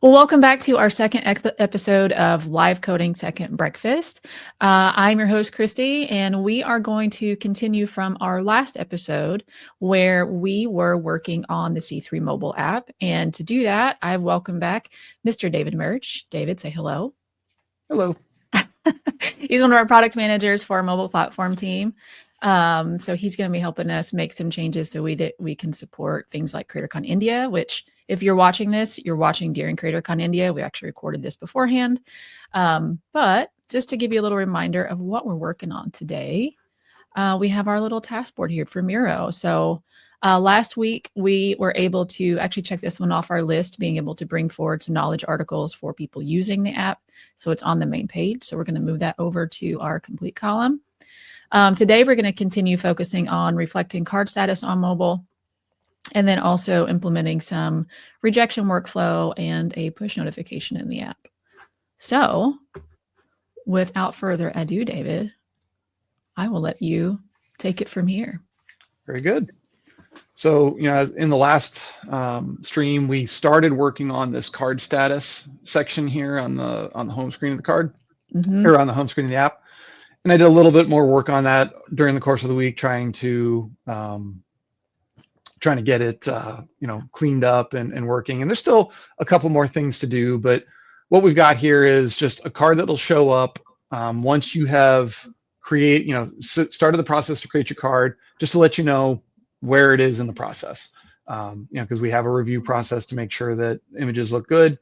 Well, welcome back to our second episode of Live Coding Second Breakfast. I'm your host, Kristy, and we are going to continue from our last episode where we were working on the C3 mobile app. And to do that, I've welcomed back Mr. David Murch. David, say hello. Hello. He's one of our product managers for our mobile platform team. So he's going to be helping us make some changes so we can support things like CreatorCon India, which if you're watching this, you're watching during CreatorCon India. We actually recorded this beforehand. But just to give you a little reminder of what we're working on today, we have our little task board here for Miro. So last week, we were able to actually check this one off our list, being able to bring forward some knowledge articles for people using the app. So it's on the main page. So we're going to move that over to our complete column. Today, we're going to continue focusing on reflecting card status on mobile, and then also implementing some rejection workflow and a push notification in the app. So without further ado, David, I will let you take it from here. Very good. So, in the last stream, we started working on this card status section here on the home screen of the card, or on the home screen of the app. And I did a little bit more work on that during the course of the week, trying to get it, cleaned up and working. And there's still a couple more things to do, but what we've got here is just a card that'll show up once you have started the process to create your card, just to let you know where it is in the process. Because we have a review process to make sure that images look good.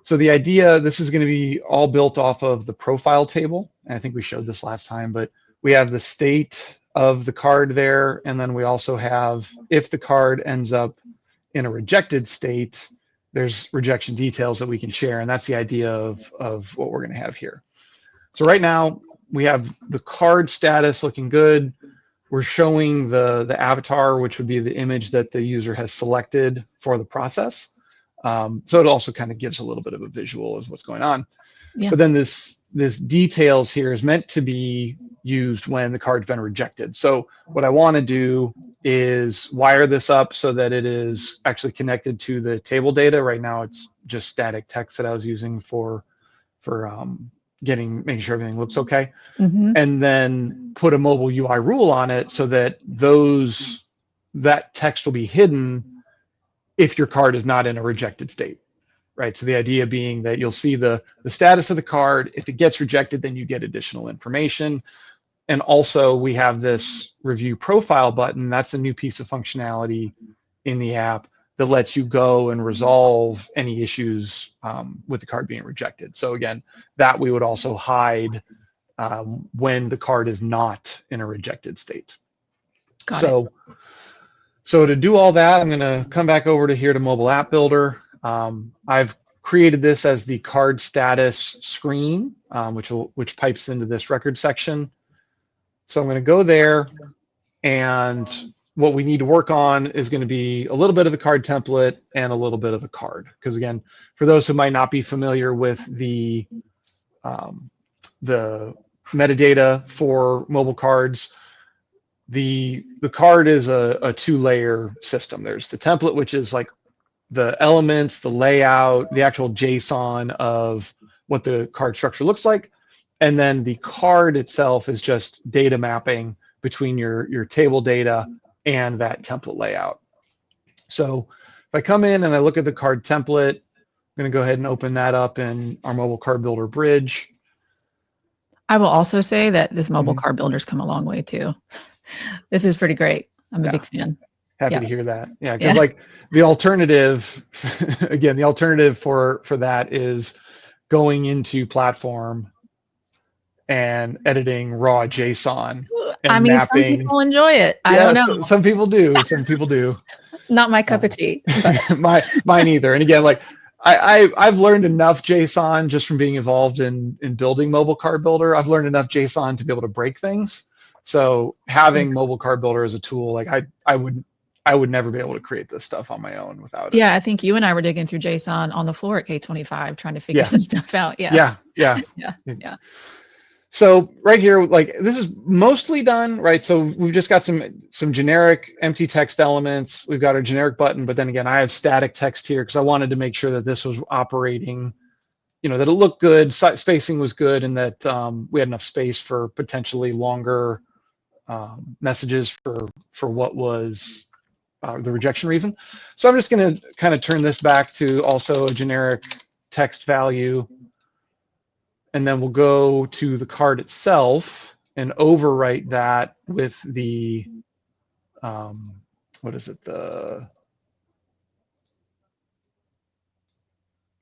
So the idea, this is going to be all built off of the profile table. And I think we showed this last time, but we have the state of the card there. And then we also have, if the card ends up in a rejected state, there's rejection details that we can share. And that's the idea of what we're going to have here. So right now we have the card status looking good. We're showing the avatar, which would be the image that the user has selected for the process. So it also kind of gives a little bit of a visual of what's going on. Yeah. But then this details here is meant to be used when the card's been rejected. So what I want to do is wire this up so that it is actually connected to the table data. Right now it's just static text that I was using for making sure everything looks okay. And then put a mobile UI rule on it so that that text will be hidden if your card is not in a rejected state, right? So the idea being that you'll see the status of the card. If it gets rejected, then you get additional information. And also we have this review profile button. That's a new piece of functionality in the app that lets you go and resolve any issues with the card being rejected. So again, that we would also hide when the card is not in a rejected state. Got it. So to do all that, I'm going to come back over to mobile app builder. I've created this as the card status screen, which pipes into this record section. So I'm going to go there, and what we need to work on is going to be a little bit of the card template and a little bit of the card. Because again, for those who might not be familiar with the metadata for mobile cards, the card is a two-layer system. There's the template, which is like the elements, the layout, the actual JSON of what the card structure looks like. And then the card itself is just data mapping between your table data and that template layout. So if I come in and I look at the card template, I'm going to go ahead and open that up in our mobile card builder bridge. I will also say that this mobile card builder's come a long way too. This is pretty great. I'm a big fan. Happy to hear that. Yeah, because like the alternative, again, the alternative for that is going into platform and editing raw JSON. And mapping. Some people enjoy it. I don't know. Some people do. Some people do. Not my cup of tea. Mine either. And again, like I've learned enough JSON just from being involved in building mobile card builder. I've learned enough JSON to be able to break things. So having mobile card builder as a tool, like I would never be able to create this stuff on my own without it. Yeah, I think you and I were digging through JSON on the floor at K25 trying to figure some stuff out. Yeah. So right here, like this is mostly done, right? So we've just got some generic empty text elements. We've got our generic button, but then again, I have static text here because I wanted to make sure that this was operating, that it looked good, spacing was good, and that we had enough space for potentially longer messages for what was the rejection reason. So I'm just going to kind of turn this back to also a generic text value. And then we'll go to the card itself and overwrite that with the, what is it?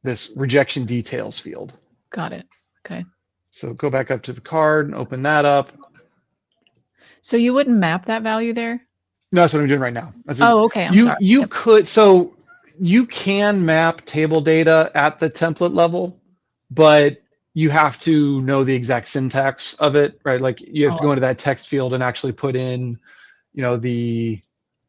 This rejection details field. Got it. Okay. So go back up to the card and open that up. So you wouldn't map that value there? No, that's what I'm doing right now. Oh, okay. I'm sorry. You could, so you can map table data at the template level, but you have to know the exact syntax of it, right? Like you have to go into that text field and actually put in, the.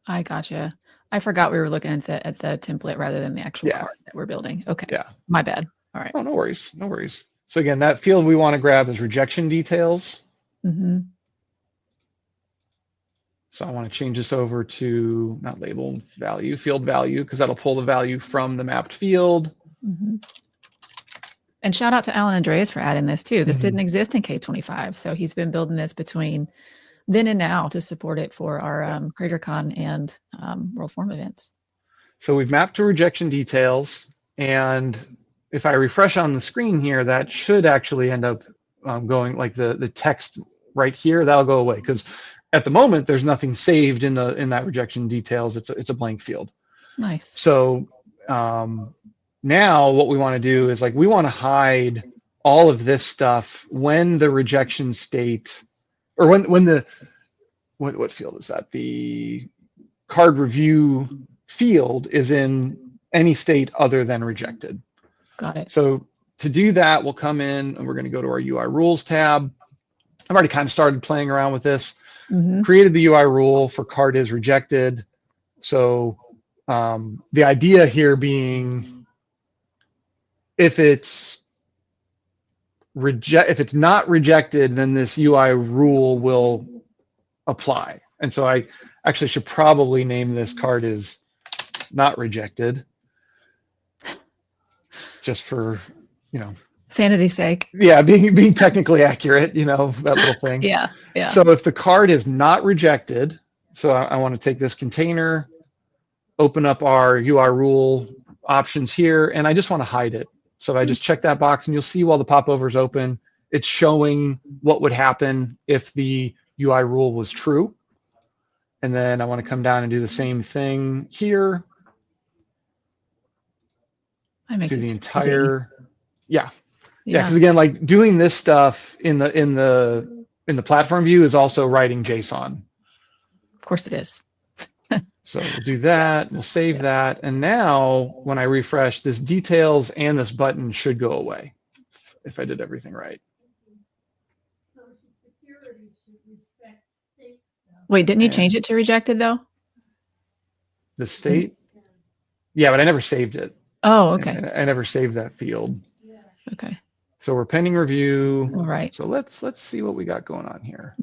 I gotcha. I forgot we were looking at the template rather than the actual card that we're building. Okay. Yeah. My bad. All right. Oh, no worries. No worries. So again, that field we want to grab is rejection details. Mm-hmm. So I want to change this over to not label value, field value, because that'll pull the value from the mapped field. Mm-hmm. And shout out to Alan Andreas for adding this too. This didn't exist in K25. So he's been building this between then and now to support it for our CreatorCon and World Form events. So we've mapped to rejection details. And if I refresh on the screen here, that should actually end up going like the text right here, that'll go away. Because at the moment, there's nothing saved in that rejection details. It's a blank field. Nice. So now what we want to do is we want to hide all of this stuff when the rejection state, or when the, what field is that? The card review field is in any state other than rejected. Got it. So to do that, we'll come in and we're going to go to our UI rules tab. I've already kind of started playing around with this. Mm-hmm. Created the UI rule for card is rejected. So the idea here being, if it's not rejected, then this UI rule will apply. And so I actually should probably name this card is not rejected, just for sanity's sake. Yeah, being technically accurate, that little thing. Yeah. So if the card is not rejected, so I want to take this container, open up our UI rule options here, and I just want to hide it. So if I just check that box, and you'll see while the popover is open, it's showing what would happen if the UI rule was true. And then I want to come down and do the same thing here. I make do the entire, yeah. Yeah, because again, doing this stuff in the platform view is also writing JSON. Of course it is. So we'll do that, we'll save that, and now when I refresh, this details and this button should go away if I did everything right. Wait, didn't you change it to rejected though? The state? Yeah, but I never saved it. Oh, okay. I never saved that field. Okay. So we're pending review. All right. So let's see what we got going on here.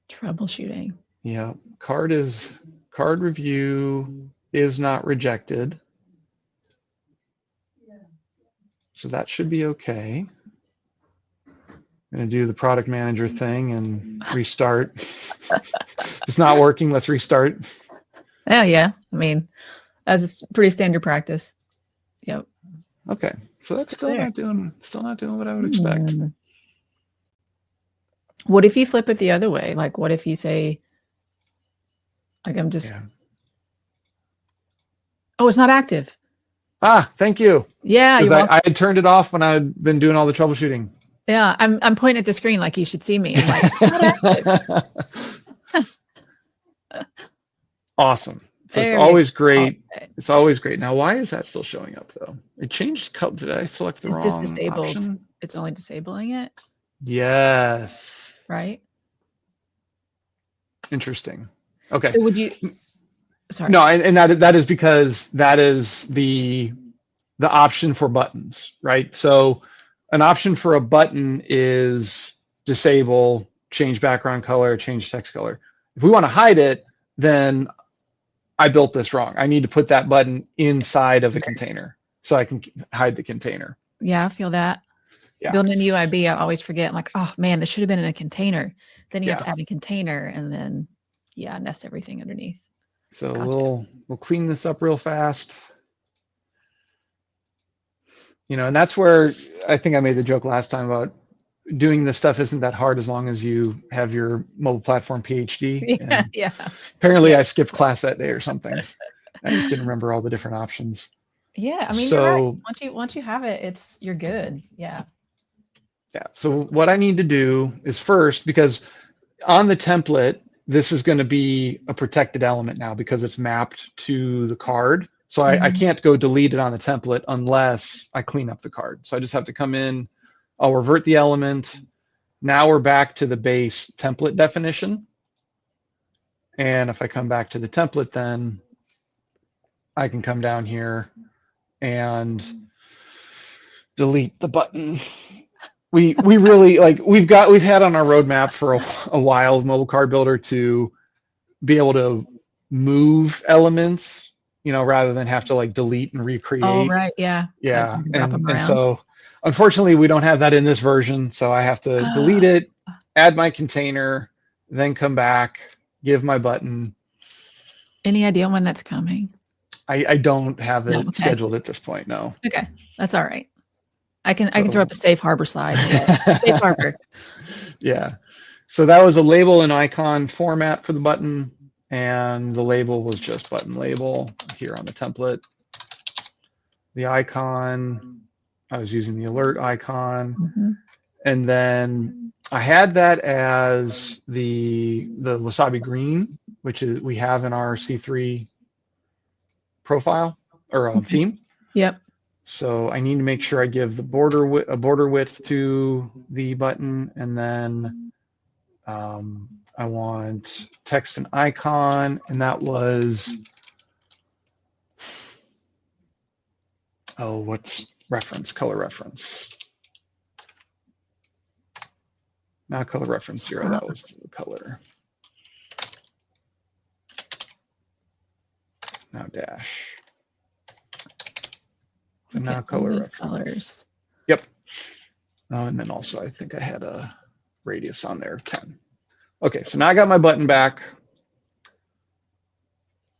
Troubleshooting. Yeah, card review is not rejected. So that should be okay. I'm going to do the product manager thing and restart. It's not working. Let's restart. Oh, yeah. I mean, that's pretty standard practice. Yep. Okay. So that's still not doing what I would expect. What if you flip it the other way? Like, what if you say, I'm just, oh, it's not active. Ah, thank you. Yeah. I had turned it off when I had been doing all the troubleshooting. Yeah. I'm pointing at the screen like you should see me. I'm like, not active. Awesome. So it's always great. It's always great. Now, why is that still showing up though? It changed color. Did I select the wrong just disabled. option? It's only disabling it. Yes. Right. Interesting. Okay. So would you, sorry. No, and that is because that is the the option for buttons, right? So an option for a button is disable, change background color, change text color. If we want to hide it, then I built this wrong. I need to put that button inside of a container so I can hide the container. Yeah, I feel that. Yeah. Building a UIB, I always forget. I'm like, oh man, this should have been in a container. Then you have Yeah. to add a container and then, yeah, nest everything underneath. So Gotcha. we'll clean this up real fast. You know, and that's where I think I made the joke last time about doing this stuff isn't that hard as long as you have your mobile platform PhD. Yeah, And yeah. apparently Yeah. I skipped class that day or something. I just didn't remember all the different options. Yeah, I mean, you're right. Once you have it, you're good. Yeah. Yeah. So what I need to do is first, because on the template, this is going to be a protected element now because it's mapped to the card. So I can't go delete it on the template unless I clean up the card. So I just have to come in, I'll revert the element. Now we're back to the base template definition. And if I come back to the template, then I can come down here and delete the button. We really we've had on our roadmap for a while mobile card builder to be able to move elements, you know, rather than have to like delete and recreate. Oh, right. Yeah. Yeah. Drop them And around. so unfortunately we don't have that in this version. So I have to delete it, add my container, then come back, give my button. Any idea when that's coming? I don't have it No, okay. scheduled at this point. No. Okay. That's all right. I can throw up a safe harbor slide. Yeah. Safe harbor. Yeah. So that was a label and icon format for the button. And the label was just button label here on the template. The icon, I was using the alert icon. And then I had that as the wasabi green, which is we have in our C3 profile or theme. Yep. So I need to make sure I give the border width to the button, and then I want text and icon, and that was what's reference? Color reference. Not color reference 0. That was the color. Now dash. So now color reference. Colors. Yep. And then also I think I had a radius on there of 10. Okay, so now I got my button back.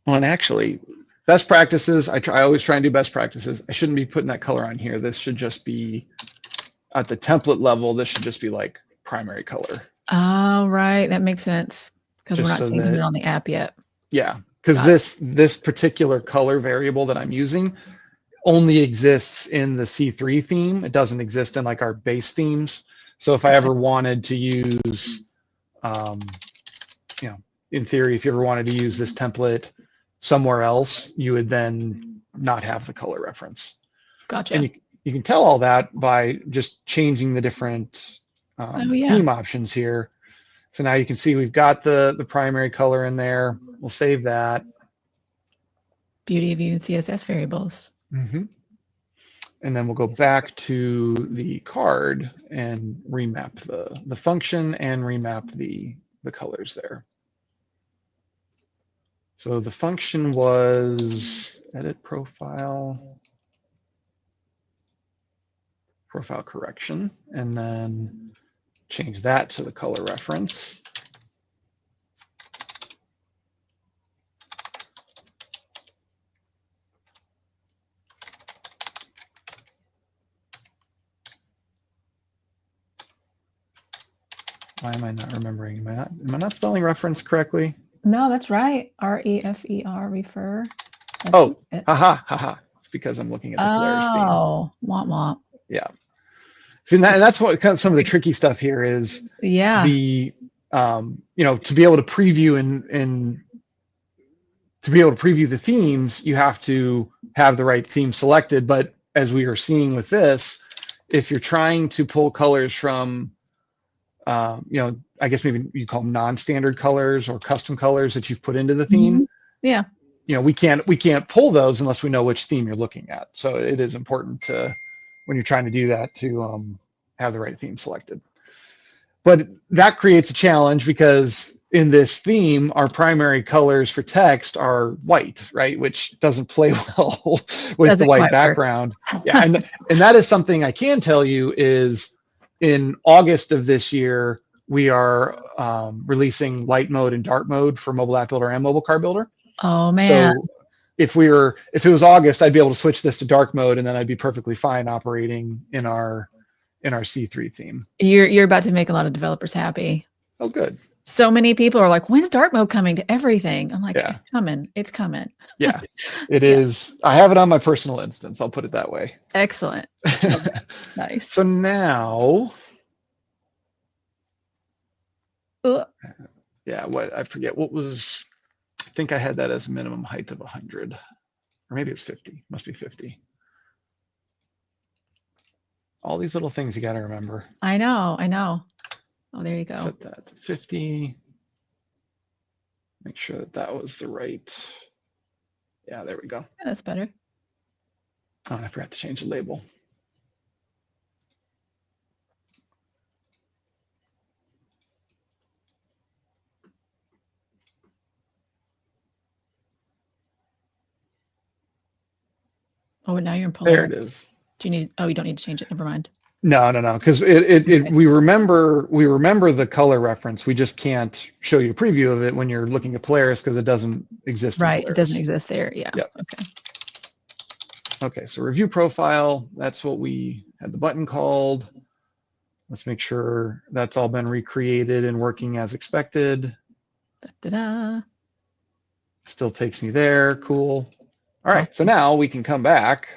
Well, and actually, best practices, I always try and do best practices. I shouldn't be putting that color on here. This should just be at the template level. This should just be like primary color. Oh, right. That makes sense because we're not changing it on the app yet. Yeah, because this particular color variable that I'm using only exists in the C3 theme. It doesn't exist in like our base themes. So if I ever wanted to use, you know, in theory, if you ever wanted to use this template somewhere else, you would then not have the color reference. Gotcha. And you can tell all that by just changing the different theme options here. So now you can see we've got the primary color in there. We'll save that. Beauty of using CSS variables. And then we'll go back to the card and remap the function and remap the colors there. So the function was edit profile correction, and then change that to the color reference. Why am I not remembering? Am I not spelling reference correctly? No, that's right. R-E-F-E-R, refer. Oh, haha. It's because I'm looking at the Polaris theme. Oh, womp womp. Yeah. See, and that's what kind of some of the tricky stuff here is. Yeah. The you know, to be able to preview and to be able to preview the themes, you have to have the right theme selected. But as we are seeing with this, if you're trying to pull colors from you know, I guess maybe you call them non-standard colors or custom colors that you've put into the theme. Yeah. we can't pull those unless we know which theme you're looking at. So it is important to, when you're trying to do that, to have the right theme selected. But that creates a challenge because in this theme, our primary colors for text are white, right? Which doesn't play well with the white background. Yeah, and that is something I can tell you is in August of this year, we are releasing light mode and dark mode for Mobile App Builder and Mobile Car Builder. Oh man. So if it was August, I'd be able to switch this to dark mode and then I'd be perfectly fine operating in our C3 theme. You're about to make a lot of developers happy. Oh, good. So many people are like, when's dark mode coming to everything? I'm like, yeah. It's coming. It's coming. Yeah, it is. I have it on my personal instance. I'll put it that way. Excellent. Nice. So now, yeah, I forget what was, I think I had that as a minimum height of 100, or maybe it's 50, must be 50. All these little things you got to remember. I know. Oh, there you go. Set that to 50. Make sure that was the right. Yeah, there we go. Yeah, that's better. Oh, I forgot to change the label. Oh, now you're in Polaris. There it is. Do you need? Oh, you don't need to change it. Never mind. No, because we remember the color reference. We just can't show you a preview of it when you're looking at Polaris because it doesn't exist. Right, it doesn't exist there. Yeah. Yep. Okay. Okay, so review profile. That's what we had the button called. Let's make sure that's all been recreated and working as expected. Da-da-da. Still takes me there. Cool. All right, so now we can come back.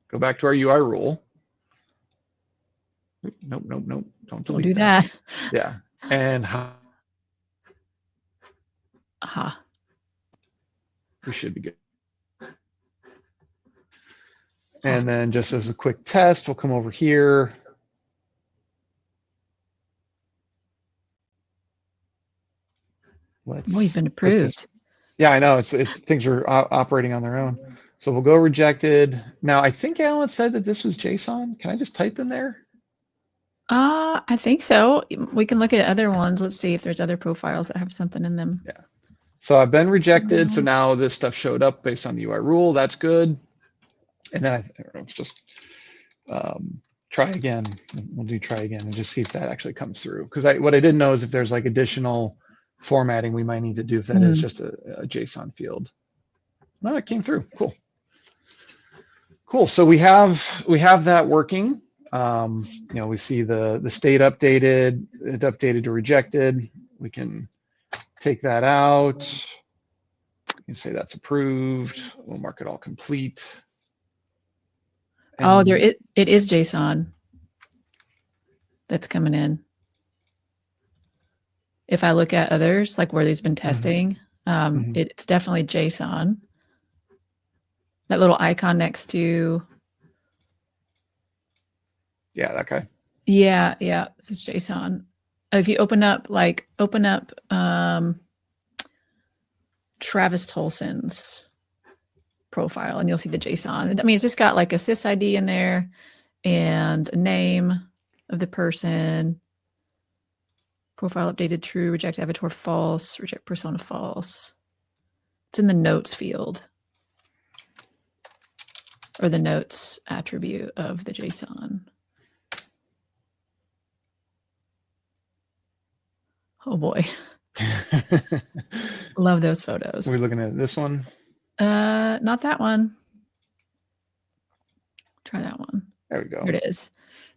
Go back to our UI rule. Nope. Don't delete that. Yeah. And we should be good. And then just as a quick test, we'll come over here. You've been approved. Yeah, I know. It's things are operating on their own. So we'll go rejected. Now, I think Alan said that this was JSON. Can I just type in there? I think so. We can look at other ones. Let's see if there's other profiles that have something in them. Yeah. So I've been rejected. So now this stuff showed up based on the UI rule. That's good. And then I don't know, just try again. We'll do try again and just see if that actually comes through. Because what I didn't know is if there's like additional formatting we might need to do if that is just a JSON field. No, it came through. Cool. So we have that working. We see the state updated, it updated to rejected. We can take that out. You can say that's approved. We'll mark it all complete. And it is JSON that's coming in. If I look at others, like where there's been testing, it's definitely JSON. That little icon next to. Yeah, that guy. Yeah. This is JSON. If you open up Travis Tolson's profile and you'll see the JSON. I mean, it's just got like a sysid in there and a name of the person. Profile updated true, reject avatar false, reject persona false. It's in the notes field or the notes attribute of the JSON. Oh boy. Love those photos. Are we looking at this one? Not that one. Try that one. There we go. There it is.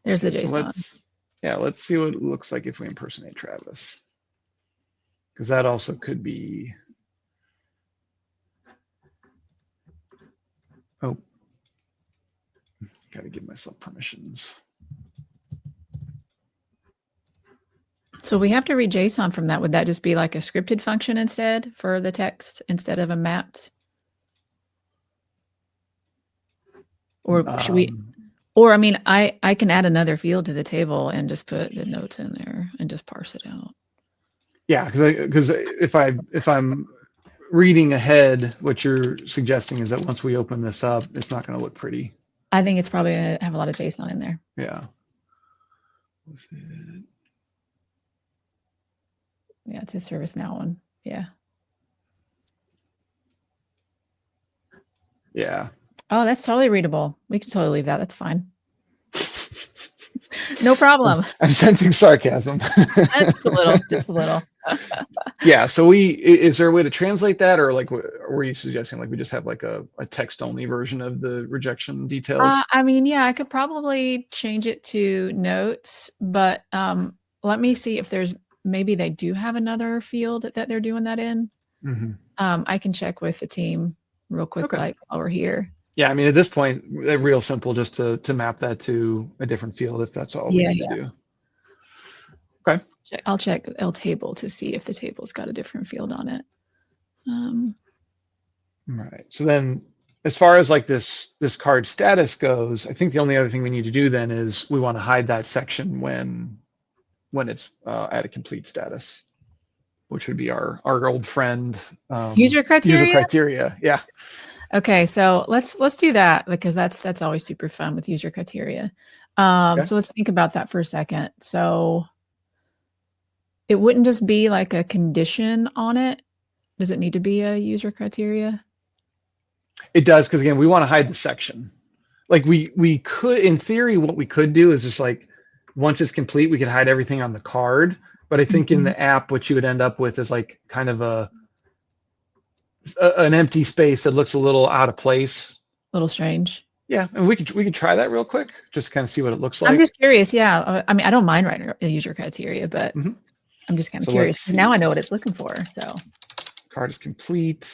There's the JSON. So let's see what it looks like if we impersonate Travis. Because that also could be. Oh, got to give myself permissions. So we have to read JSON from that. Would that just be like a scripted function instead for the text instead of a mapped? Or should we? Or I mean, I can add another field to the table and just put the notes in there and just parse it out. Yeah, because if I'm reading ahead, what you're suggesting is that once we open this up, it's not going to look pretty. I think it's probably going to have a lot of JSON in there. Yeah. Yeah, it's a ServiceNow one. Yeah. Yeah. Oh, that's totally readable. We can totally leave that. That's fine. No problem. I'm sensing sarcasm. Just a little, just a little. Yeah. So is there a way to translate that, or like, were you suggesting like we just have like a text only version of the rejection details? I mean, yeah, I could probably change it to notes, but let me see if maybe they do have another field that they're doing that in. Mm-hmm. I can check with the team real quick, Okay. like while we're here. Yeah, I mean, at this point, real simple just to map that to a different field if that's all we need to do. Okay. I'll check L table to see if the table's got a different field on it. Right. So then as far as like this card status goes, I think the only other thing we need to do then is we want to hide that section when it's at a complete status, which would be our old friend user criteria. User criteria. Yeah. Okay, so let's do that, because that's always super fun with user criteria. Okay. So let's think about that for a second. So it wouldn't just be like a condition on it. Does it need to be a user criteria? It does, because again, we want to hide the section. Like we could, in theory, what we could do is just like, once it's complete, we could hide everything on the card. But I think in the app, what you would end up with is like kind of an empty space that looks a little out of place. A little strange. Yeah, and we could try that real quick, just kind of see what it looks like. I'm just curious. Yeah, I mean, I don't mind writing a user criteria, but I'm just kind of curious because now I know what it's looking for. So card is complete.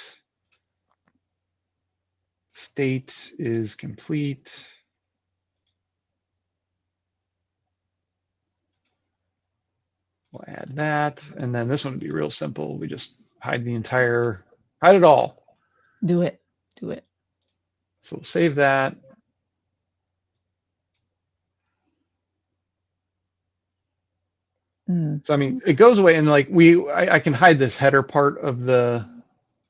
State is complete. We'll add that, and then this one would be real simple. We just hide it all. Do it. So we'll save that. So I mean, it goes away, and like I can hide this header part of the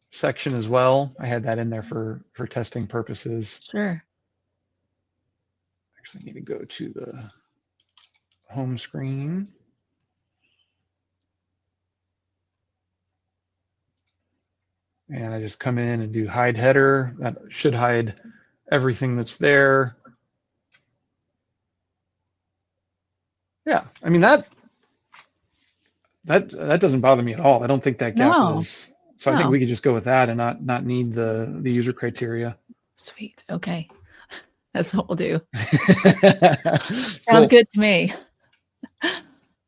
section as well. I had that in there for testing purposes. Sure. Actually, need to go to the home screen. And I just come in and do hide header. That should hide everything that's there. Yeah, I mean that doesn't bother me at all. I don't think that gap is. So I think we could just go with that and not need the user criteria. Sweet. Okay. That's what we'll do. Sounds good to me.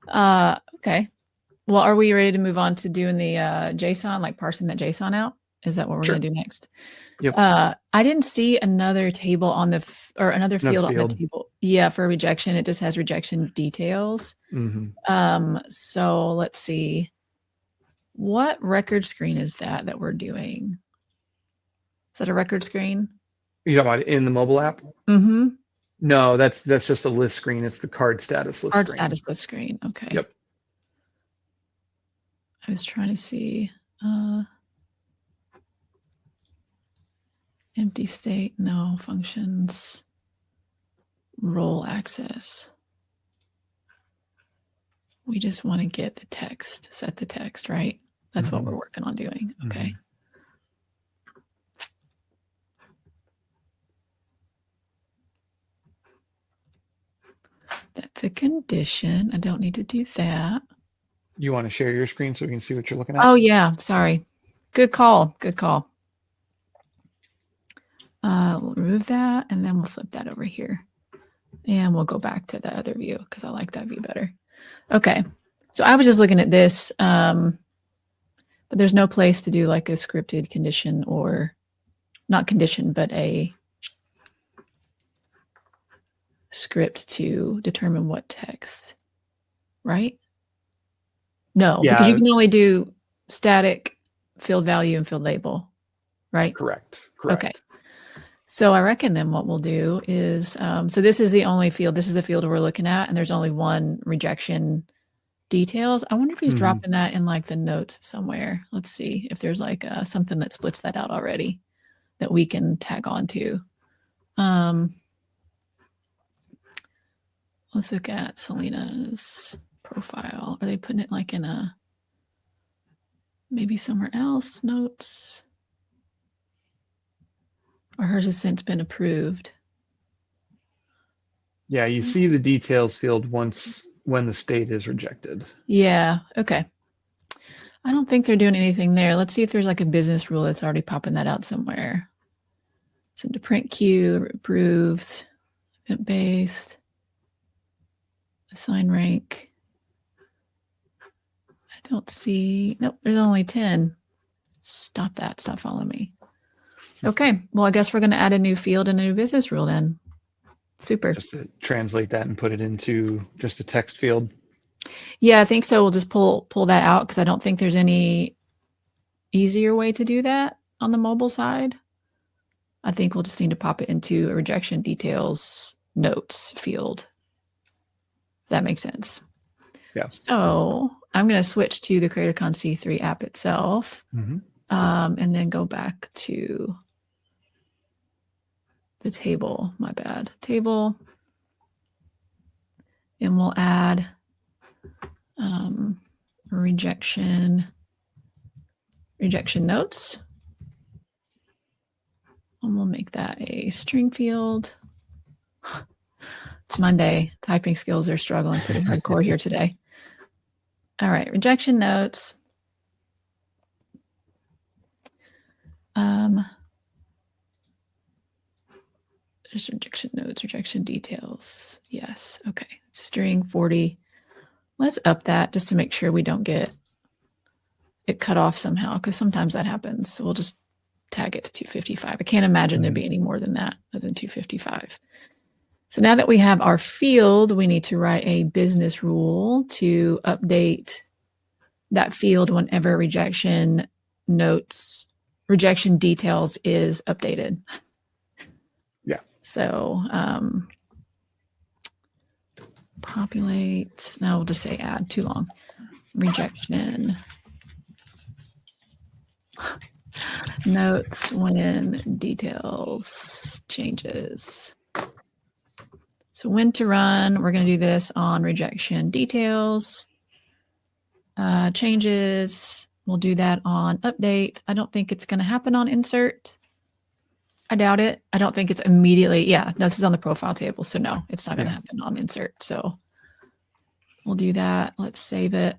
Okay. Well, are we ready to move on to doing the JSON, like parsing that JSON out? Is that what we're going to do next? Yep. I didn't see another table on another field on the table. Yeah, for rejection, it just has rejection details. So let's see. What record screen is that we're doing? Is that a record screen? You talking about in the mobile app? No, that's just a list screen. It's the card status list screen. Card status list screen. Okay. Yep. I was trying to see empty state, no functions, role access. We just want to get the text, set the text, right? That's what we're working on doing. Okay. That's a condition. I don't need to do that. You want to share your screen so we can see what you're looking at? Oh, yeah. Sorry. Good call. We'll remove that, and then we'll flip that over here. And we'll go back to the other view because I like that view better. Okay. So I was just looking at this, but there's no place to do like a scripted condition, or not condition, but a script to determine what text, right? No, because you can only do static, field value, and field label, right? Correct. Okay. So I reckon then what we'll do is, so this is the only field, this is the field we're looking at, and there's only one rejection details. I wonder if he's Mhm. dropping that in like the notes somewhere. Let's see if there's like something that splits that out already that we can tag on to. Let's look at Selena's profile. Are they putting it like in a, maybe somewhere else, notes? Or hers has since been approved? Yeah, you see the details field when the state is rejected. Yeah, okay. I don't think they're doing anything there. Let's see if there's like a business rule that's already popping that out somewhere. Send to print queue, approved, event-based, assign rank. I don't see, nope, there's only 10. Stop that, stop following me. Okay, well, I guess we're going to add a new field and a new business rule then. Super. Just to translate that and put it into just a text field. Yeah, I think so. We'll just pull that out because I don't think there's any easier way to do that on the mobile side. I think we'll just need to pop it into a rejection details notes field. If that makes sense. Yeah. So I'm going to switch to the CreatorCon C3 app itself, and then go back to the table. My bad. Table. And we'll add rejection notes. And we'll make that a string field. It's Monday. Typing skills are struggling pretty hardcore here today. All right, rejection notes. There's rejection notes, rejection details. Yes, okay. It's string 40. Let's up that just to make sure we don't get it cut off somehow, because sometimes that happens. So we'll just tag it to 255. I can't imagine there'd be any more than that, other than 255. So now that we have our field, we need to write a business rule to update that field whenever rejection notes, rejection details is updated. Yeah. So populate, now we'll just say add, too long. Rejection notes when details changes. So when to run, we're going to do this on rejection details. Changes, we'll do that on update. I don't think it's going to happen on insert. I doubt it. I don't think it's immediately. Yeah, no, this is on the profile table. So no, it's not going to happen on insert. So we'll do that. Let's save it.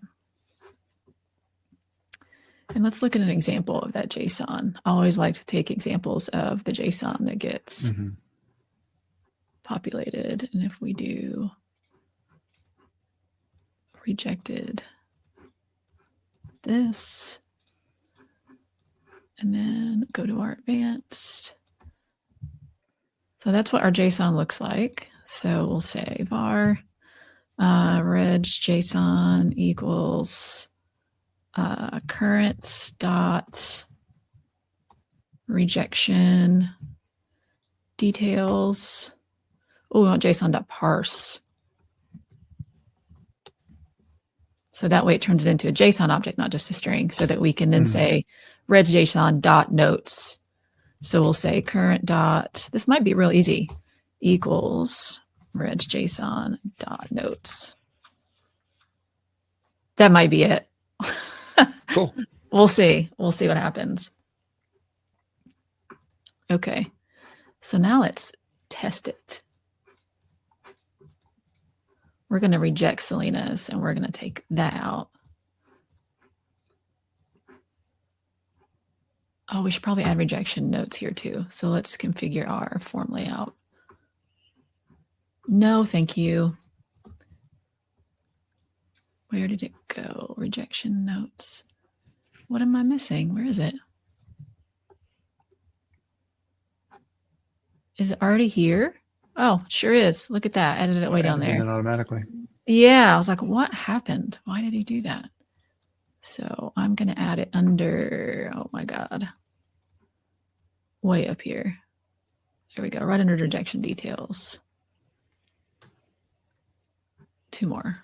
And let's look at an example of that JSON. I always like to take examples of the JSON that gets populated. And if we do rejected this, and then go to our advanced. So that's what our JSON looks like. So we'll say var reg JSON equals current dot rejection details. Oh, we want JSON.parse. So that way it turns it into a JSON object, not just a string, so that we can then say reg JSON dot notes. So we'll say current dot, this might be real easy, equals reg JSON dot notes. That might be it. Cool. We'll see. We'll see what happens. Okay. So now let's test it. We're going to reject Selena's and we're going to take that out. Oh, we should probably add rejection notes here too. So let's configure our form layout. No, thank you. Where did it go? Rejection notes. What am I missing? Where is it? Is it already here? Oh, sure is. Look at that. Added it way down there. Automatically. Yeah, I was like, what happened? Why did he do that? So I'm going to add it under, oh my God, way up here. There we go, right under rejection details. Two more.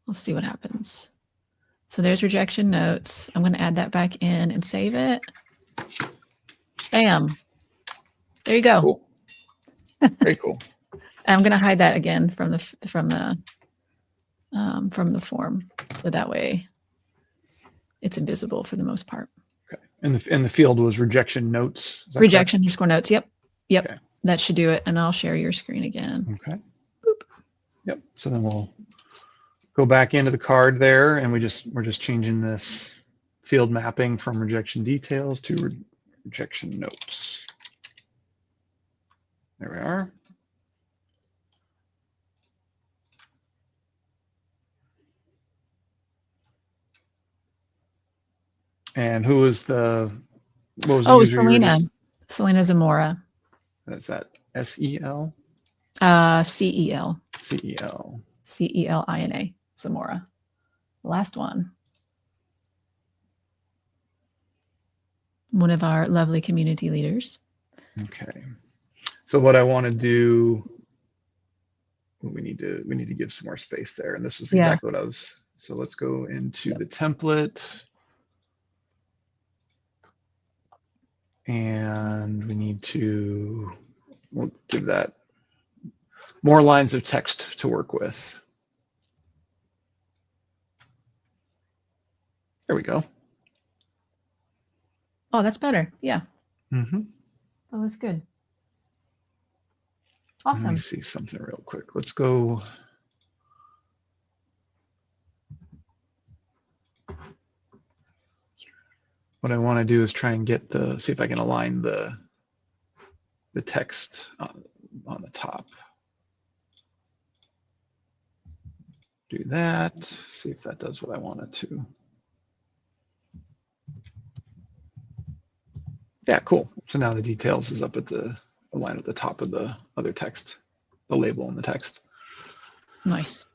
Let's see what happens. So there's rejection notes. I'm going to add that back in and save it. Bam. There you go. Cool. Very cool. I'm going to hide that again from the form, so that way it's invisible for the most part. Okay. And the field was rejection notes. Rejection underscore notes. Yep. Okay. That should do it. And I'll share your screen again. Okay. Boop. Yep. So then we'll go back into the card there, and we're just changing this field mapping from rejection details to rejection notes. There we are. And who was the, what was the user? Selena. Selena Zamora. That's that S-E-L? C-E-L. C-E-L. C-E-L-I-N-A. Zamora. Last one. One of our lovely community leaders. Okay. So what I want to do, we need to give some more space there. And this is exactly what I was. So let's go into the template. And we need to, we'll give that more lines of text to work with. There we go. Oh, that's better. Yeah. Mm-hmm. Oh, that's good. Awesome. Let me see something real quick. Let's go. What I want to do is try and get see if I can align the text on the top. Do that, see if that does what I want it to. Yeah, cool. So now the details is up at the line at the top of the other text, the label and the text. Nice.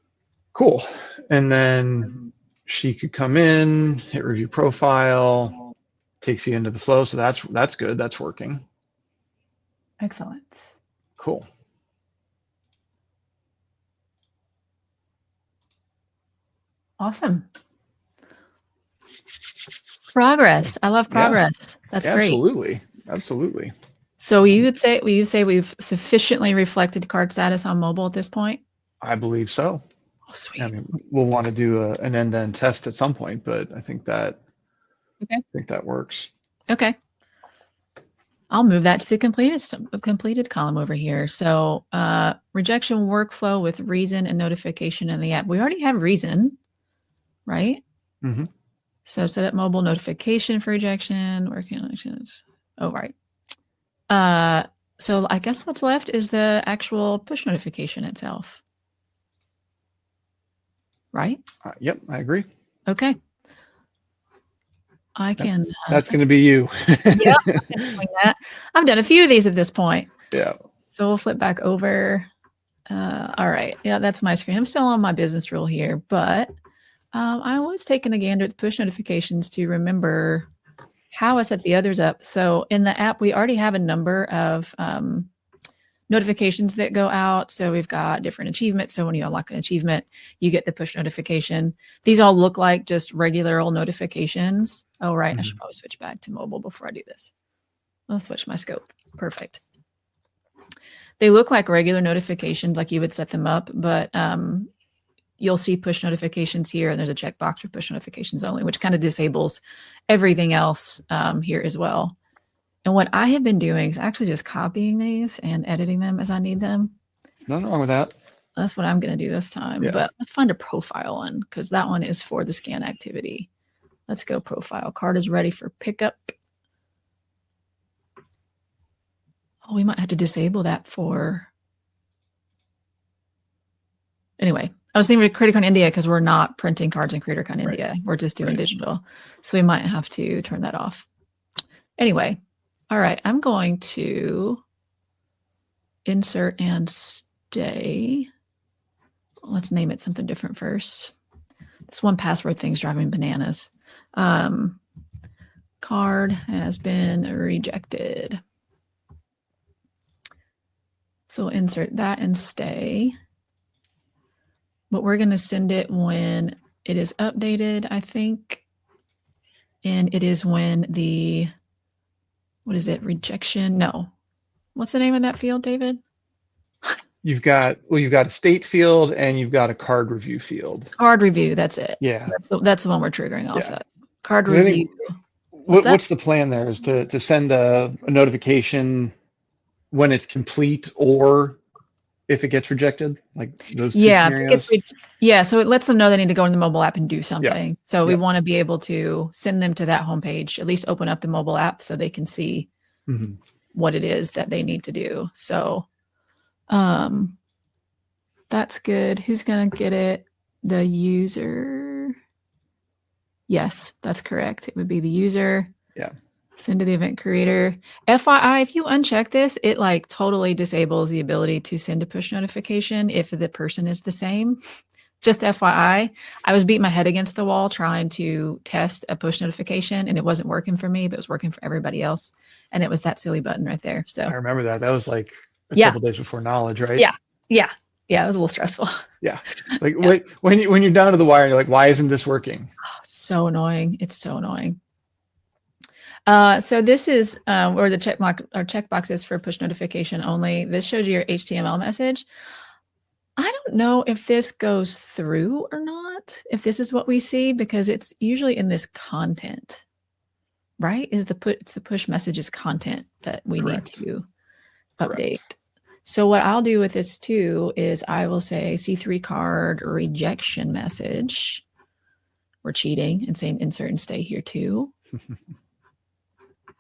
Cool. And then she could come in, hit review profile, takes you into the flow. So that's good. That's working. Excellent. Cool. Awesome. Progress. I love progress. Yeah, that's great. Absolutely. Absolutely. So you would say we've sufficiently reflected card status on mobile at this point? I believe so. Oh, sweet. I mean, we'll want to do an end-to-end test at some point, but I think that works. Okay. I'll move that to the completed column over here. So rejection workflow with reason and notification in the app. We already have reason, right? Mm-hmm. So set up mobile notification for rejection, working on actions. Oh, right. So I guess what's left is the actual push notification itself. Right? Yep, I agree. Okay. I can. That's going to be you. Yeah, I can explain that. I've done a few of these at this point. Yeah. So we'll flip back over. All right. Yeah, that's my screen. I'm still on my business rule here, but I was taking a gander at the push notifications to remember how I set the others up. So in the app, we already have a number of notifications that go out. So we've got different achievements. So when you unlock an achievement, you get the push notification. These all look like just regular old notifications. Oh, right. Mm-hmm. I should probably switch back to mobile before I do this. I'll switch my scope. Perfect. They look like regular notifications, like you would set them up, but you'll see push notifications here, and there's a checkbox for push notifications only, which kind of disables everything else here as well. And what I have been doing is actually just copying these and editing them as I need them. Nothing wrong with that. That's what I'm going to do this time. Yeah. But let's find a profile one, because that one is for the scan activity. Let's go profile. Card is ready for pickup. Oh, we might have to disable that for... Anyway, I was thinking of CreatorCon India because we're not printing cards in CreatorCon India. We're just doing digital. So we might have to turn that off. Anyway, all right, I'm going to insert and stay. Let's name it something different first. This one password thing's driving bananas. Card has been rejected. So insert that and stay. but we're going to send it when it is updated, I think. And it is when the, what is it? Rejection? No. What's the name of that field, David? You've got a state field and you've got a card review field. Card review. That's it. Yeah. That's the one we're triggering off of. Card 'Cause I review. think what's the plan there is to send a notification when it's complete or if it gets rejected, like those two scenarios? So it lets them know they need to go in the mobile app and do something. Yeah. So we want to be able to send them to that homepage, at least open up the mobile app so they can see what it is that they need to do. So that's good. Who's going to get it? The user. Yes, that's correct. It would be the user. Yeah. Send to the event creator. FYI, if you uncheck this, it like totally disables the ability to send a push notification if the person is the same. Just FYI, I was beating my head against the wall trying to test a push notification and it wasn't working for me, but it was working for everybody else. And it was that silly button right there. So I remember that. That was like a couple days before knowledge, right? Yeah. It was a little stressful. Yeah. Like when you're down to the wire, you're like, why isn't this working? Oh, so annoying. It's so annoying. So this is where the checkbox is for push notification only. This shows you your HTML message. I don't know if this goes through or not, if this is what we see, because it's usually in this content, right? It's the push messages content that we need to update. Correct. So what I'll do with this too is I will say C3 card rejection message. We're cheating and saying insert and stay here too.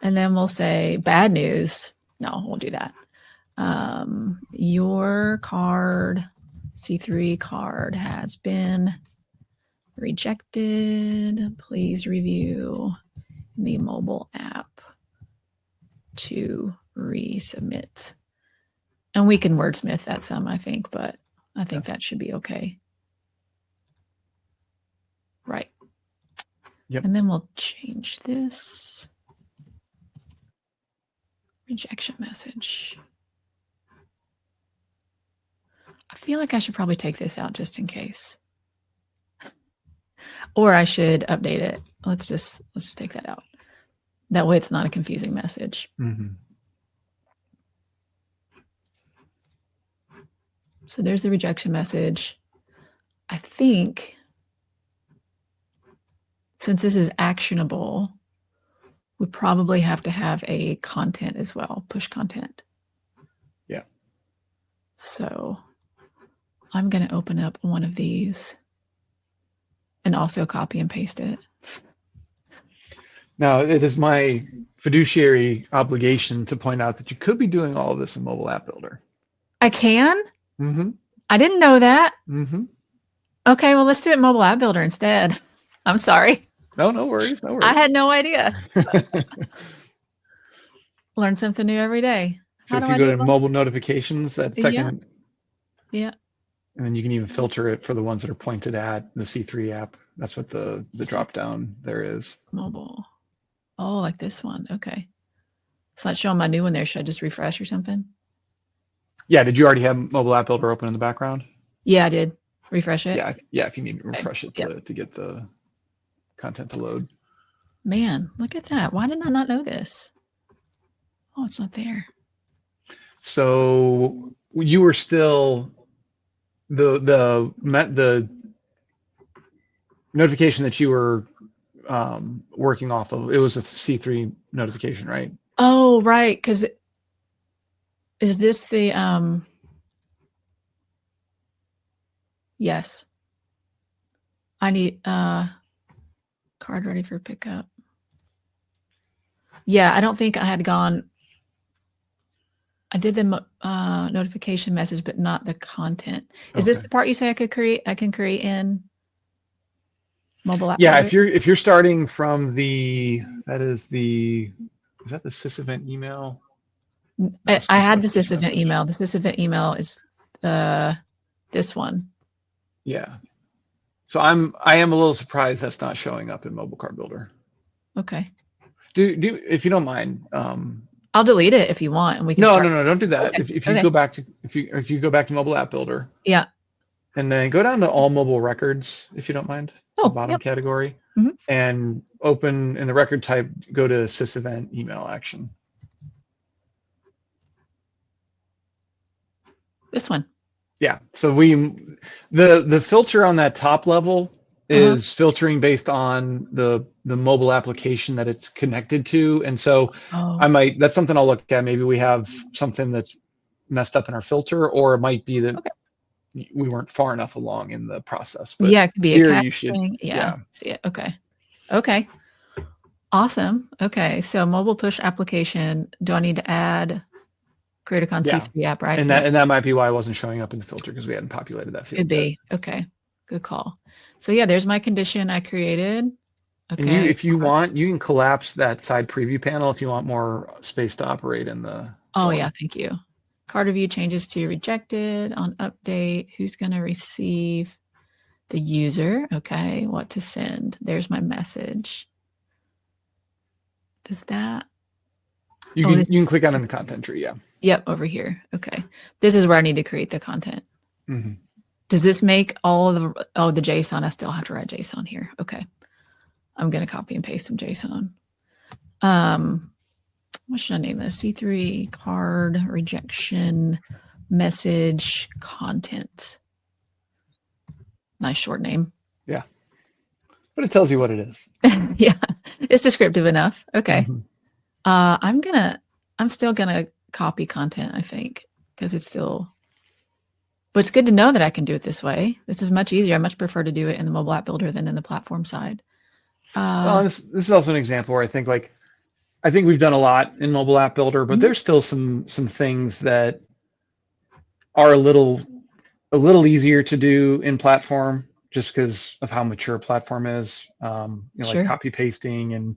And then we'll say bad news. No, we'll do that. Your card, C3 card has been rejected. Please review the mobile app to resubmit. And we can wordsmith that some, I think, but I think that should be okay. Right. Yep. And then we'll change this. Rejection message. I feel like I should probably take this out just in case. Or I should update it. Let's just take that out. That way it's not a confusing message. So there's the rejection message. I think since this is actionable, we probably have to have a content as well, push content. Yeah. So I'm going to open up one of these and also copy and paste it. Now, it is my fiduciary obligation to point out that you could be doing all of this in Mobile App Builder. I can? I didn't know that. Okay, well, let's do it in Mobile App Builder instead. I'm sorry. No worries. No worries. I had no idea. Learn something new every day. So if you go to mobile notifications, that second. Yeah. And then you can even filter it for the ones that are pointed at the C3 app. That's what the drop down there is. Mobile. Oh, like this one. Okay. It's not showing my new one there. Should I just refresh or something? Yeah. Did you already have Mobile App Builder open in the background? Yeah, I did. Refresh it? Yeah. If you need to refresh it to get the content to load. Man, look at that. Why did I not know this? Oh, it's not there. So you were still the notification that you were working off of. It was a C3 notification, right? Oh, right. Because is this the yes. I need card ready for pickup. Yeah, I don't think I had gone. I did the notification message, but not the content. Is this the part you say I could create? I can create in Mobile App. Yeah, Builder? if you're starting from is that the sysevent email? I had the sysevent email. The sysevent email is this one. Yeah. So I am a little surprised that's not showing up in Mobile Card Builder. Okay. Do if you don't mind. I'll delete it if you want, and we can. No, don't do that. Okay. If you go back to if you go back to Mobile App Builder. Yeah. and then go down to all mobile records, if you don't mind, the Oh, bottom yep. category, Mhm. and open in the record type, go to sysevent email action. This one. Yeah, so the filter on that top level is filtering based on the mobile application that it's connected to, and so Oh, that's something I'll look at. Maybe we have something that's messed up in our filter, or it might be that okay. we weren't far enough along in the process. But Yeah, it could be a here cat you should, thing. Yeah. yeah, See it. Okay. Okay. Awesome. Okay. So mobile push application. Do I need to add CreatorCon yeah, C3 app, right? and Yep. that might be why I wasn't showing up in the filter, because we hadn't populated that Could field yet. be. Okay. Good call. So yeah, there's my condition I created. And Okay. if you want, you can collapse that side preview panel if you want more space to operate in the Oh form. yeah, thank you. Card review changes to rejected on update. Who's going to receive? The user. Okay. What to send? There's my message. Does that? You can click on in the content tree. Yeah. Yep. Over here. Okay. This is where I need to create the content. Mm-hmm. Does this make all of the JSON? I still have to write JSON here. Okay. I'm going to copy and paste some JSON. What should I name this? C3 card rejection message content. Nice short name. Yeah. But it tells you what it is. Yeah. It's descriptive enough. Okay. Mm-hmm. I'm still gonna copy content, I think, because it's still, but it's good to know that I can do it this way. This is much easier. I much prefer to do it in the mobile app builder than in the platform side. Well, this is also an example where I think we've done a lot in mobile app builder, but there's still some things that are a little easier to do in platform, just because of how mature platform is. Sure. Like copy pasting, and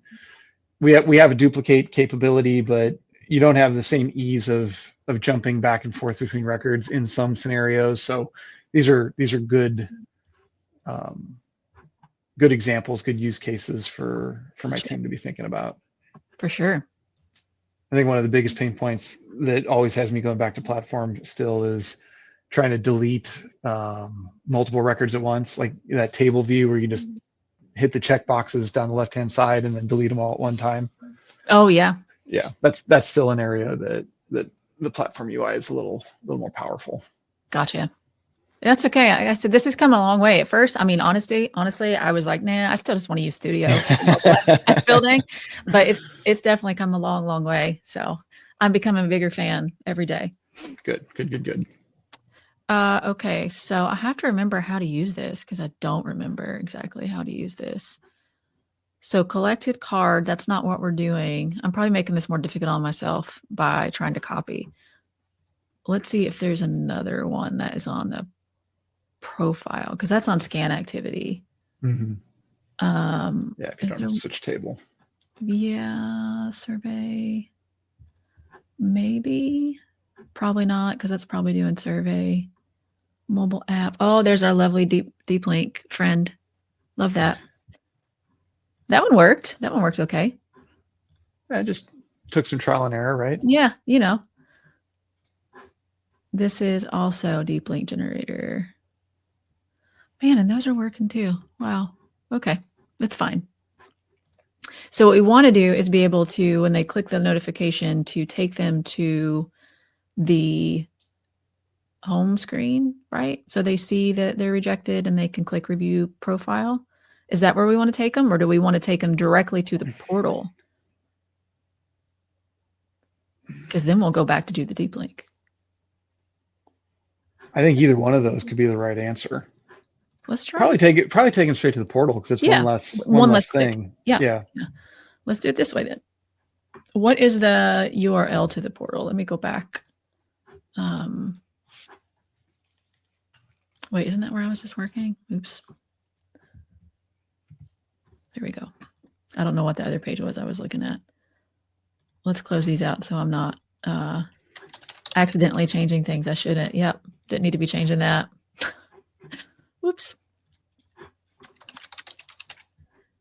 we have a duplicate capability, but you don't have the same ease of jumping back and forth between records in some scenarios. So these are good good examples, good use cases for my team to be thinking about. For sure. I think one of the biggest pain points that always has me going back to platform still is trying to delete multiple records at once, like that table view where you just hit the check boxes down the left-hand side and then delete them all at one time. Oh yeah. Yeah, that's still an area that the platform UI is a little more powerful. Gotcha. That's okay. I said this has come a long way. At first, I mean, honestly, I was like, nah, I still just want to use Studio building, but it's definitely come a long way. So I'm becoming a bigger fan every day. Good. Okay, so I have to remember how to use this because I don't remember exactly how to use this. So collected card, that's not what we're doing. I'm probably making this more difficult on myself by trying to copy. Let's see if there's another one that is on the profile, because that's on scan activity. Mm-hmm. Yeah, if you don't switch table. Yeah, survey. Maybe. Probably not, because that's probably doing survey. Mobile app. Oh, there's our lovely deep link friend. Love that. That one worked. That one worked okay. Yeah, just took some trial and error, right? Yeah, This is also deep link generator. Man, and those are working too. Wow. Okay, that's fine. So what we want to do is be able to, when they click the notification, to take them to the home screen, right? So they see that they're rejected and they can click review profile. Is that where we want to take them, or do we want to take them directly to the portal? Because then we'll go back to do the deep link. I think either one of those could be the right answer. Let's try. Probably take them straight to the portal, because it's one less thing. Yeah. Let's do it this way then. What is the URL to the portal? Let me go back. Wait, isn't that where I was just working? Oops. There we go. I don't know what the other page was I was looking at. Let's close these out so I'm not accidentally changing things I shouldn't. Yep, didn't need to be changing that. Whoops.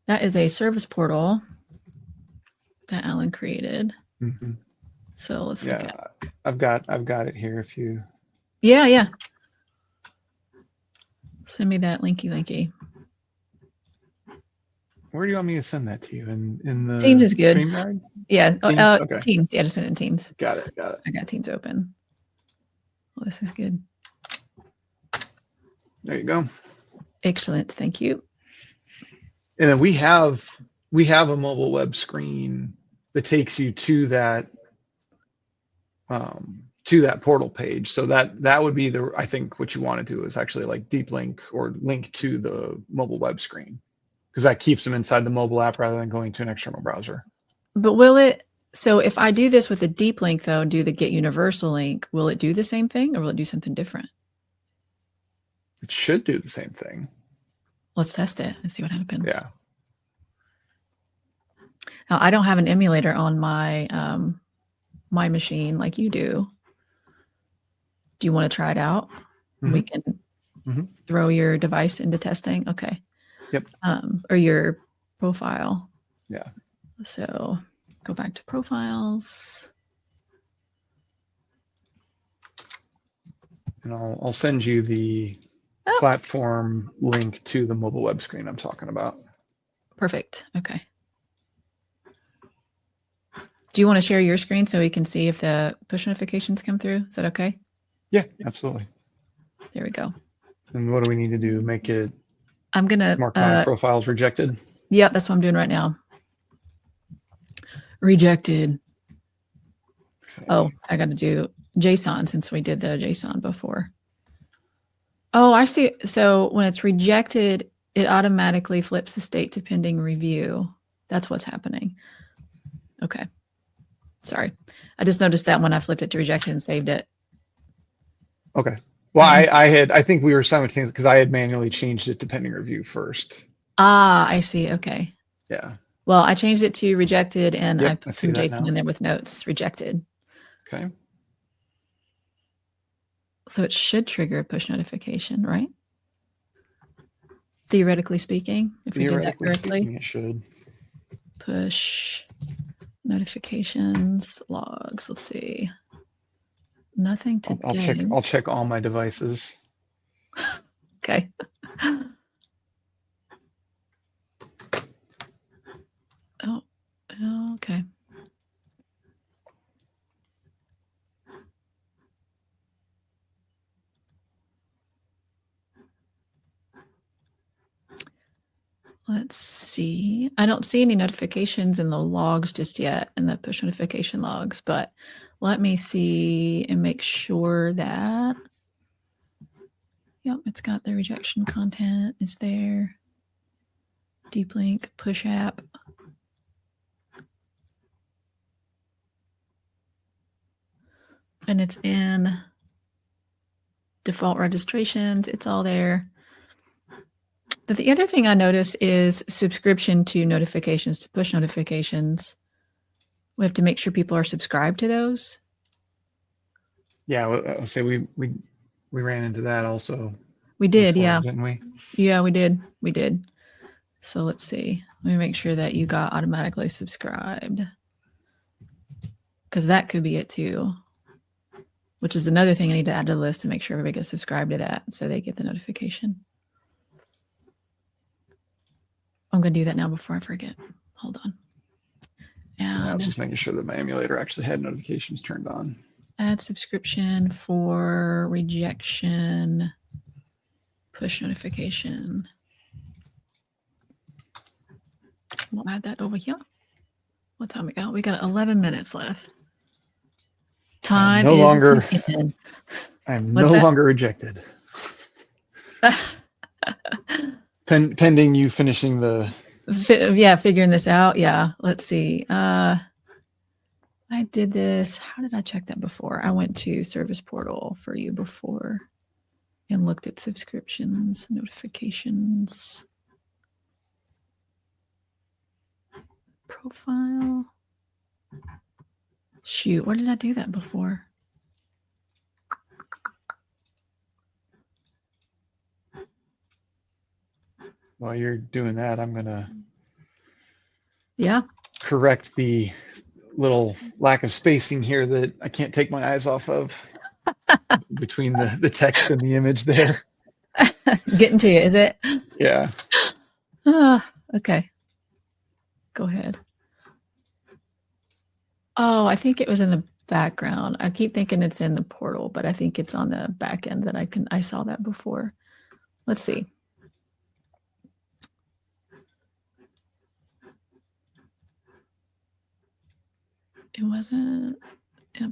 That is a service portal that Alan created. Mm-hmm. So let's look at. I've got it here if you. Yeah. Send me that linky. Where do you want me to send that to you? In the Teams is good. StreamYard? Yeah. Teams? Okay. Teams. Yeah, just send it in Teams. Got it. I got Teams open. Well, this is good. There you go. Excellent. Thank you. And then we have a mobile web screen that takes you to that portal page. So that would be I think what you want to do is actually like deep link or link to the mobile web screen, because that keeps them inside the mobile app rather than going to an external browser. But will it, so if I do this with a deep link though, do the get universal link, will it do the same thing or will it do something different? It should do the same thing. Let's test it and see what happens. Yeah. Now I don't have an emulator on my my machine like you do. Do you want to try it out? Mm-hmm. We can throw your device into testing. Okay. Yep. Or your profile. Yeah. So go back to profiles. And I'll send you the platform link to the mobile web screen I'm talking about. Perfect. Okay. Do you want to share your screen so we can see if the push notifications come through? Is that okay? Yeah, absolutely. There we go. And what do we need to do? Make it I'm going to mark my profiles rejected? Yeah, that's what I'm doing right now. Rejected. Okay. Oh, I got to do JSON since we did the JSON before. Oh, I see. So when it's rejected, it automatically flips the state to pending review. That's what's happening. Okay. Sorry. I just noticed that when I flipped it to rejected and saved it. Okay. Well, I think we were simultaneous because I had manually changed it to pending review first. Ah, I see. Okay. Yeah. Well, I changed it to rejected and I put some JSON in there with notes, rejected. Okay. So it should trigger a push notification, right? Theoretically speaking, if we did that correctly. It should. Push notifications, logs. Let's see. Nothing today. I'll check all my devices. Okay. Oh, okay. Let's see. I don't see any notifications in the logs just yet, in the push notification logs, but let me see and make sure that, yep, it's got the rejection content is there. Deep link, push app. And it's in default registrations. It's all there. But the other thing I noticed is subscription to notifications, to push notifications. We have to make sure people are subscribed to those. Yeah, I'll say we ran into that also. We did, before, yeah. Didn't we? Yeah, we did. We did. So let's see. Let me make sure that you got automatically subscribed. Because that could be it too. Which is another thing I need to add to the list to make sure everybody gets subscribed to that so they get the notification. I'm going to do that now before I forget. Hold on. And I was just making sure that my emulator actually had notifications turned on. Add subscription for rejection push notification. We'll add that over here. What time we got? We got 11 minutes left. Time is longer. ticking. I'm no longer rejected. Pending you finishing the. Yeah, figuring this out. Yeah, let's see. I did this. How did I check that before? I went to Service Portal for you before and looked at subscriptions, notifications, profile. Shoot, where did I do that before? While you're doing that, I'm gonna correct the little lack of spacing here that I can't take my eyes off of between the text and the image there. Getting to you, is it? Yeah. Okay. Go ahead. Oh, I think it was in the background. I keep thinking it's in the portal, but I think it's on the back end that I saw that before. Let's see. It wasn't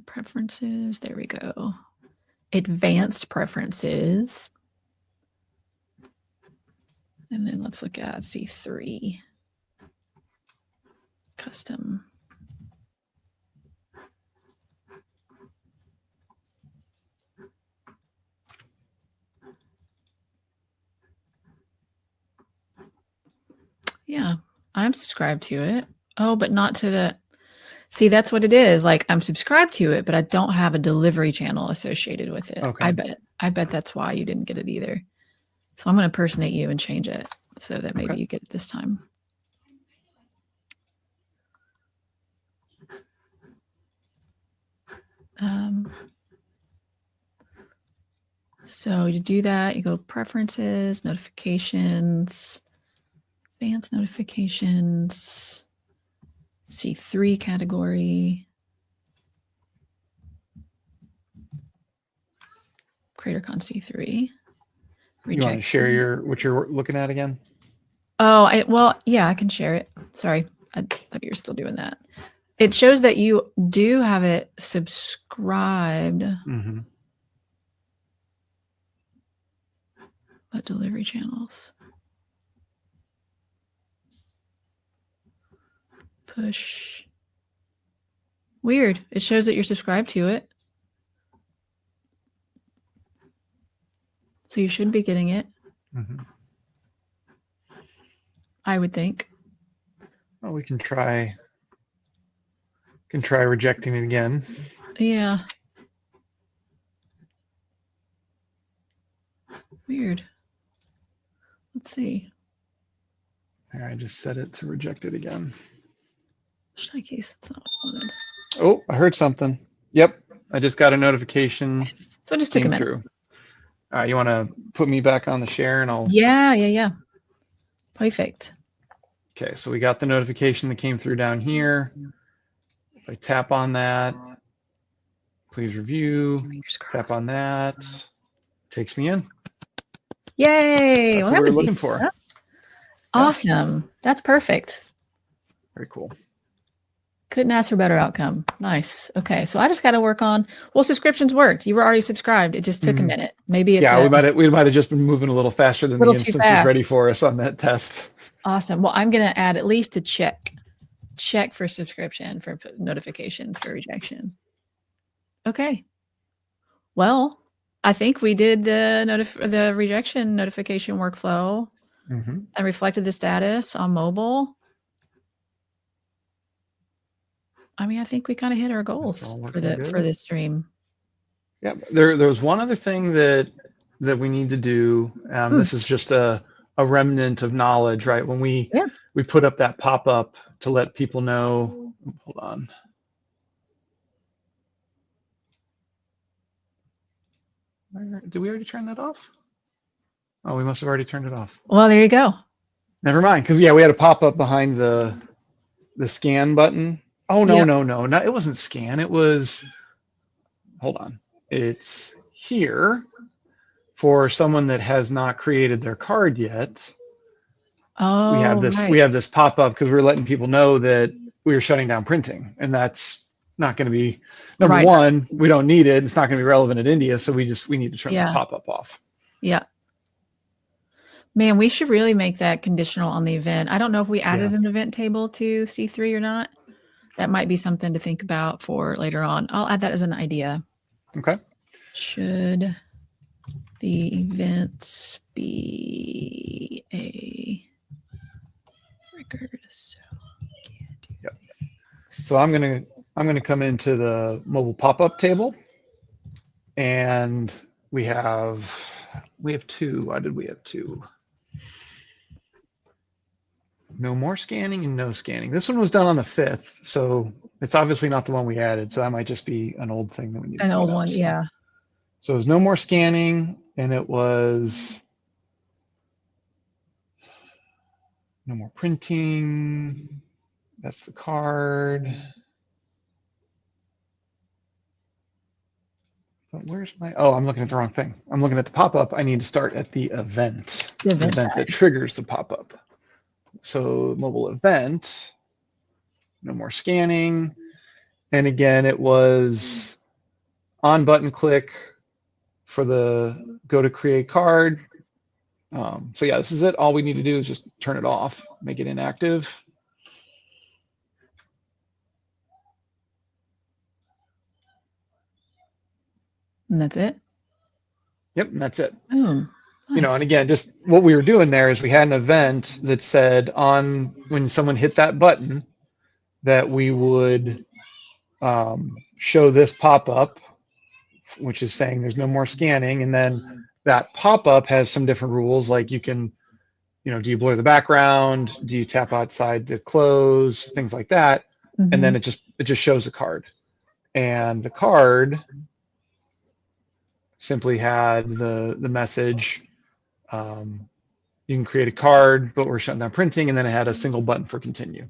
preferences. There we go. Advanced preferences. And then let's look at C3. Custom. Yeah, I'm subscribed to it. Oh, but not to the, see, that's what it is. Like I'm subscribed to it, but I don't have a delivery channel associated with it. Okay. I bet that's why you didn't get it either. So I'm going to impersonate you and change it so that maybe you get it this time. So to do that, you go to preferences, notifications, advanced notifications, C3 category, CreatorCon C3. You want to share what you're looking at again? Oh, well, yeah, I can share it. Sorry, I thought you were still doing that. It shows that you do have it subscribed. Mm-hmm. What delivery channels? Push. Weird. It shows that you're subscribed to it. So you should be getting it. Mm-hmm. I would think. Well, we can try rejecting it again. Yeah. Weird. Let's see. There, I just set it to reject it again. Should I case? That's not what I wanted. Oh, I heard something. Yep, I just got a notification. So it just took a minute. Through. All right, you want to put me back on the share and I'll... Yeah. Perfect. Okay, so we got the notification that came through down here. If I tap on that, please review, tap on that, takes me in. Yay! That's what we're looking for. Yeah. Awesome. That's perfect. Very cool. Couldn't ask for a better outcome. Nice. Okay, so I just got to work on. Well, subscriptions worked. You were already subscribed. It just took a minute. Maybe it's we might have just been moving a little faster than the instance is ready for us on that test. Awesome. Well, I'm going to add at least a check for subscription for notifications for rejection. Okay. Well, I think we did the rejection notification workflow and reflected the status on mobile. I mean, I think we kind of hit our goals for this stream. Yeah, there was one other thing that we need to do. This is just a remnant of knowledge, right? When we put up that pop-up to let people know. Hold on. Did we already turn that off? Oh, we must have already turned it off. Well, there you go. Never mind, because we had a pop-up behind the scan button. Oh, no, it wasn't scan. It was, hold on. It's here for someone that has not created their card yet. Oh, we have this pop-up because we're letting people know that we are shutting down printing, and that's not going to be, number one, we don't need it. It's not going to be relevant in India, so we need to turn the pop-up off. Yeah. Man, we should really make that conditional on the event. I don't know if we added an event table to C3 or not. That might be something to think about for later on. I'll add that as an idea. Okay. Should the events be a record? So I'm gonna come into the mobile pop-up table, and we have two. Why did we have two? No more scanning and no scanning. This one was done on the 5th, so it's obviously not the one we added. So that might just be an old thing that we need. An old one, yeah. So there's no more scanning, and it was No more printing. That's the card. But where's my, oh, I'm looking at the wrong thing. I'm looking at the pop-up. I need to start at the event. The The event event side. that triggers the pop-up. So mobile event, no more scanning. And again, it was on button click for the go to create card. So yeah, this is it. All we need to do is just turn it off, make it inactive. And that's it. Yep, and that's it. Oh, You know, nice. and again, just what we were doing there is we had an event that said on when someone hit that button that we would show this pop-up, which is saying there's no more scanning. And then that pop-up has some different rules, like you can, you know, do you blur the background? Do you tap outside to close? Things like that. And then it just shows a card. And the card simply had the message, you can create a card, but we're shutting down printing, and then it had a single button for continue.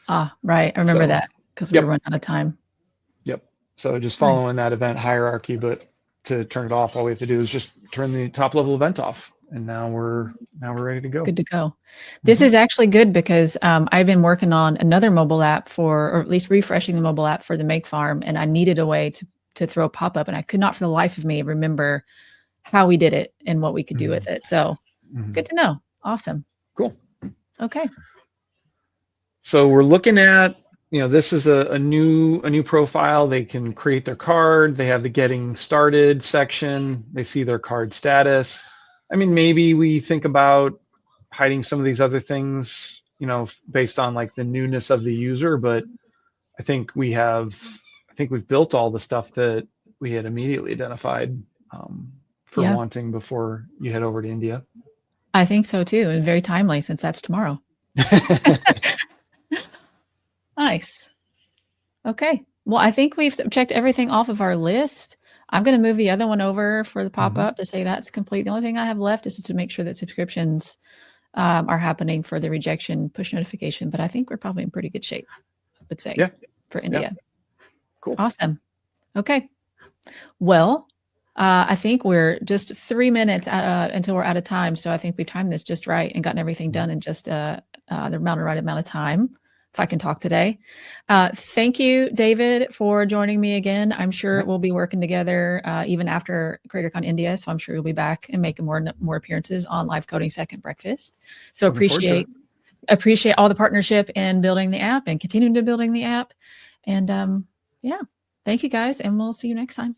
Ah, right. I remember that because we were running out of time. Yep. So just following that event hierarchy, but to turn it off, all we have to do is just turn the top level event off, and now we're ready to go. Good to go. This is actually good because I've been working on another mobile app or at least refreshing the mobile app for the Make Farm, and I needed a way to throw a pop-up, and I could not for the life of me remember how we did it and what we could do with it. So good to know. Awesome. Cool. Okay. So we're looking at, you know, this is a new profile. They can create their card. They have the getting started section. They see their card status. I mean, maybe we think about hiding some of these other things, you know, based on like the newness of the user, but I think we've built all the stuff that we had immediately identified for wanting before you head over to India. I think so too, and very timely since that's tomorrow. Nice. Okay. Well, I think we've checked everything off of our list. I'm going to move the other one over for the pop-up to say that's complete. The only thing I have left is to make sure that subscriptions are happening for the rejection push notification, but I think we're probably in pretty good shape, I would say, for India. Yeah. Cool. Awesome. Okay. Well, I think we're just 3 minutes until we're out of time. So I think we timed this just right and gotten everything done in just the right amount of time, if I can talk today. Thank you, David, for joining me again. I'm sure we'll be working together even after CreatorCon India. So I'm sure you'll be back and making more appearances on Live Coding Second Breakfast. So appreciate all the partnership in building the app and continuing to building the app. And yeah, thank you guys. And we'll see you next time.